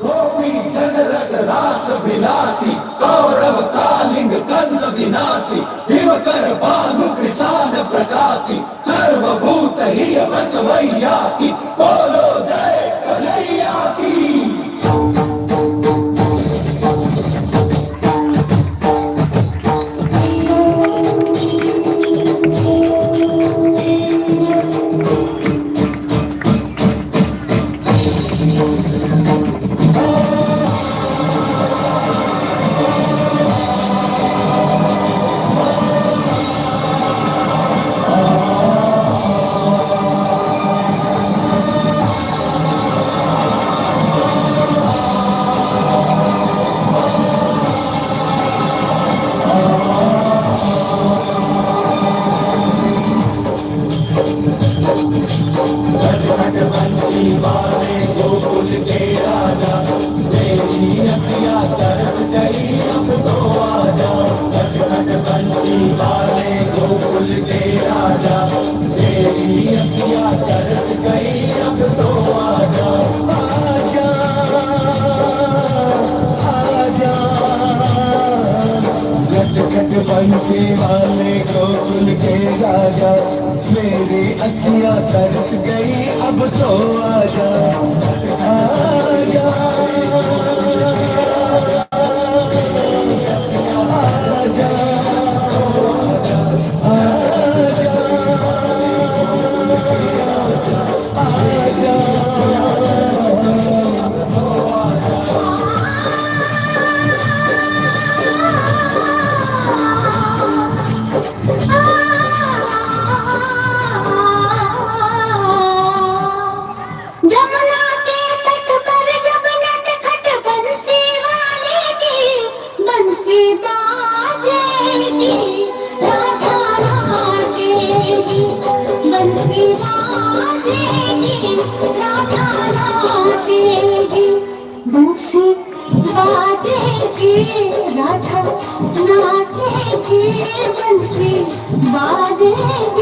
गोपी जन रस रास विलासी कौरव कालिंग कंस विनाशी हिमकर भानु कृषाण प्रकाशी सर्वभूत ही बसवैया की बोलो जय कन्हैया की। गोकुल के राजा तेरी अखियाँ तरस गई अब तो आजा। खट खट बंसी वाले गोकुल के राजा तेरी अखियाँ तरस गई अब तो आजा। आजा आजा खट खट बंसी वाले गोकुल के राजा मेरी अखियाँ तरस गई अब तो आजा आजा आजा जमुना के तट पर जब नटखट बंसी वाले की बंसी बाजेगी राधा नाचेगी बंसी बाजेगी राधा नाचेगी बंसी बाजेगी राधा नाचेगी बंसी बाजेगी।